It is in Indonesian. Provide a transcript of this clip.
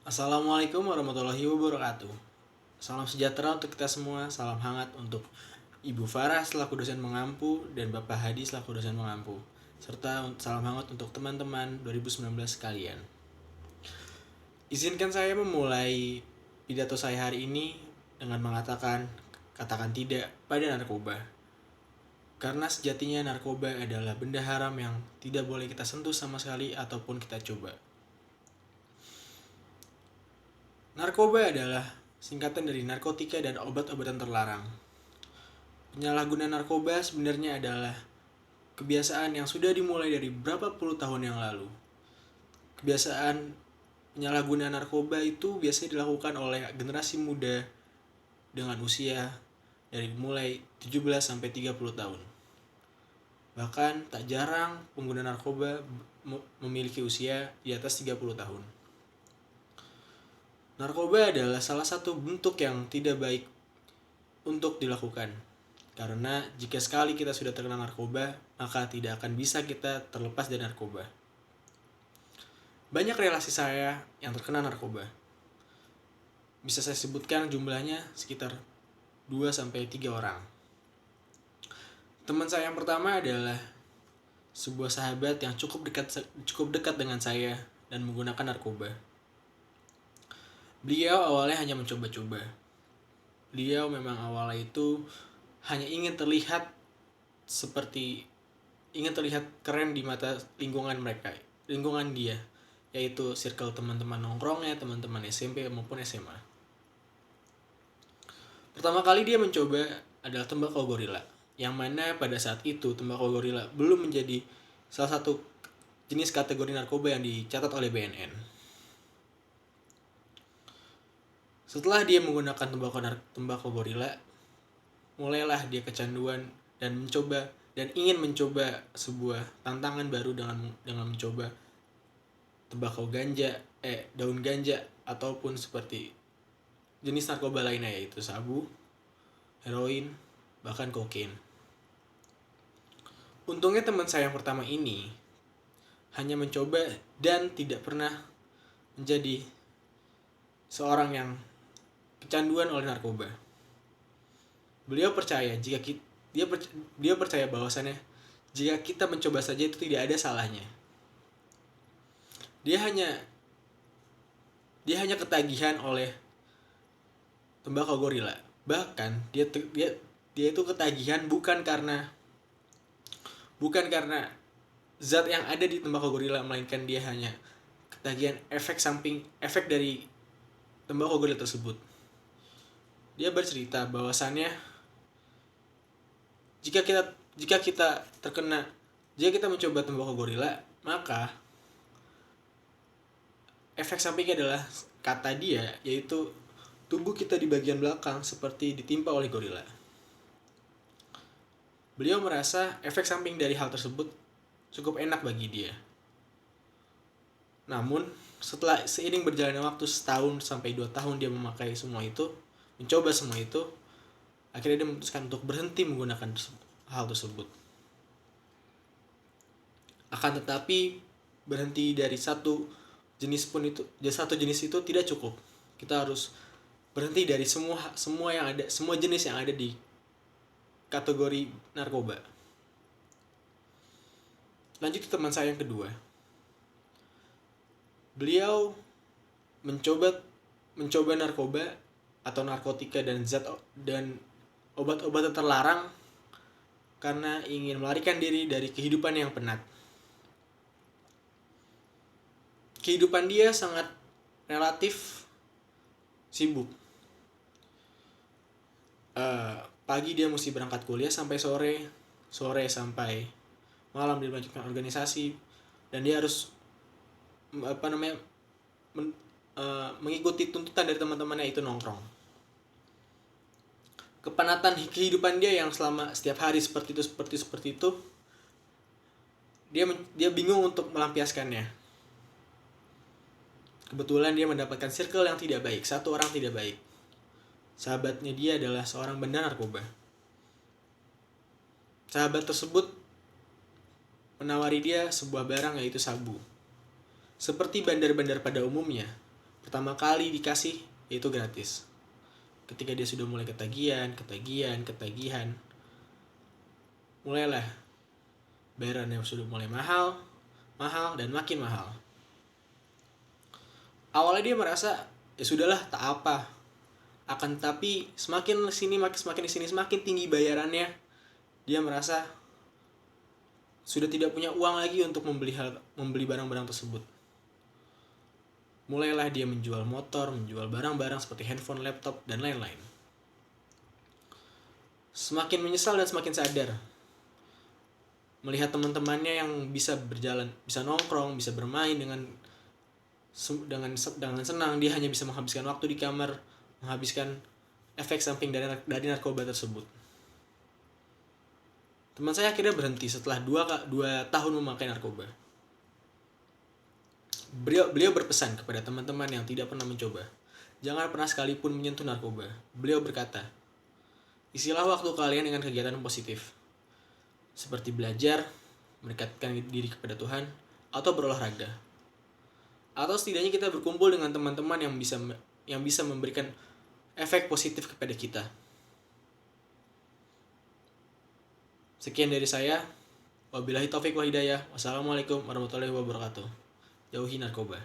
Assalamualaikum warahmatullahi wabarakatuh. Salam sejahtera untuk kita semua, salam hangat untuk Ibu Farah selaku dosen mengampu dan Bapak Hadi selaku dosen mengampu. Serta salam hangat untuk teman-teman 2019 sekalian. Izinkan saya memulai pidato saya hari ini dengan mengatakan katakan tidak pada narkoba. Karena sejatinya narkoba adalah benda haram yang tidak boleh kita sentuh sama sekali ataupun kita coba. Narkoba adalah singkatan dari narkotika dan obat-obatan terlarang. Penyalahgunaan narkoba sebenarnya adalah kebiasaan yang sudah dimulai dari berapa puluh tahun yang lalu. Kebiasaan penyalahgunaan narkoba itu biasanya dilakukan oleh generasi muda dengan usia dari mulai 17 sampai 30 tahun. Bahkan tak jarang pengguna narkoba memiliki usia di atas 30 tahun. Narkoba adalah salah satu bentuk yang tidak baik untuk dilakukan. Karena jika sekali kita sudah terkena narkoba, maka tidak akan bisa kita terlepas dari narkoba. Banyak relasi saya yang terkena narkoba. Bisa saya sebutkan jumlahnya sekitar 2-3 orang. Teman saya yang pertama adalah sebuah sahabat yang cukup dekat dengan saya dan menggunakan narkoba. Beliau awalnya hanya mencoba-coba. Beliau memang awalnya itu hanya ingin terlihat keren di mata lingkungan dia, yaitu circle teman-teman nongkrongnya, teman-teman SMP maupun SMA. Pertama kali dia mencoba adalah tembakau gorila, yang mana pada saat itu tembakau gorila belum menjadi salah satu jenis kategori narkoba yang dicatat oleh BNN. Setelah dia menggunakan tembakau gorila, mulailah dia kecanduan dan ingin mencoba sebuah tantangan baru dengan mencoba daun ganja ataupun seperti jenis narkoba lainnya, yaitu sabu, heroin, bahkan kokain. Untungnya teman saya yang pertama ini hanya mencoba dan tidak pernah menjadi seorang yang kecanduan oleh narkoba. Beliau percaya dia percaya bahwasannya jika kita mencoba saja itu tidak ada salahnya. Dia hanya ketagihan oleh tembakau gorila. Bahkan dia itu ketagihan bukan karena zat yang ada di tembakau gorila, melainkan dia hanya ketagihan efek dari tembakau gorila tersebut. Dia bercerita bahwasannya jika kita mencoba tembakau gorila, maka efek sampingnya adalah, kata dia, yaitu tubuh kita di bagian belakang seperti ditimpa oleh gorila. Beliau merasa efek samping dari hal tersebut cukup enak bagi dia. Namun, setelah seiring berjalannya waktu 1-2 tahun dia mencoba semua itu, akhirnya dia memutuskan untuk berhenti menggunakan hal tersebut. Akan tetapi, berhenti dari satu jenis itu tidak cukup. Kita harus berhenti dari semua jenis yang ada di kategori narkoba. Lanjut ke teman saya yang kedua. Beliau mencoba narkoba atau narkotika dan obat-obatan terlarang karena ingin melarikan diri dari kehidupan yang penat. Kehidupan dia sangat relatif sibuk. Pagi dia mesti berangkat kuliah sampai sore sampai malam dia melanjutkan organisasi, dan dia harus mengikuti tuntutan dari teman-temannya, itu nongkrong. Kepenatan kehidupan dia yang selama setiap hari seperti itu, dia bingung untuk melampiaskannya. Kebetulan dia mendapatkan circle yang tidak baik, satu orang tidak baik. Sahabatnya dia adalah seorang bandar narkoba. Sahabat tersebut menawari dia sebuah barang, yaitu sabu. Seperti bandar-bandar pada umumnya, pertama kali dikasih itu gratis. Ketika dia sudah mulai ketagihan, mulailah bayarannya sudah mulai mahal dan makin mahal. Awalnya dia merasa ya sudahlah, tak apa. Akan tetapi semakin semakin tinggi bayarannya, dia merasa sudah tidak punya uang lagi untuk membeli barang-barang tersebut. Mulailah dia menjual motor, menjual barang-barang seperti handphone, laptop, dan lain-lain. Semakin menyesal dan semakin sadar melihat teman-temannya yang bisa berjalan, bisa nongkrong, bisa bermain dengan senang. Dia hanya bisa menghabiskan waktu di kamar, menghabiskan efek samping dari narkoba tersebut. Teman saya akhirnya berhenti setelah 2 tahun memakai narkoba. Beliau berpesan kepada teman-teman yang tidak pernah mencoba, jangan pernah sekalipun menyentuh narkoba. Beliau berkata, isilah waktu kalian dengan kegiatan positif, seperti belajar, mendekatkan diri kepada Tuhan, atau berolahraga. Atau setidaknya kita berkumpul dengan teman-teman yang bisa memberikan efek positif kepada kita. Sekian dari saya. Wabillahi taufik wa hidayah. Wassalamualaikum warahmatullahi wabarakatuh. Jauhi narkoba.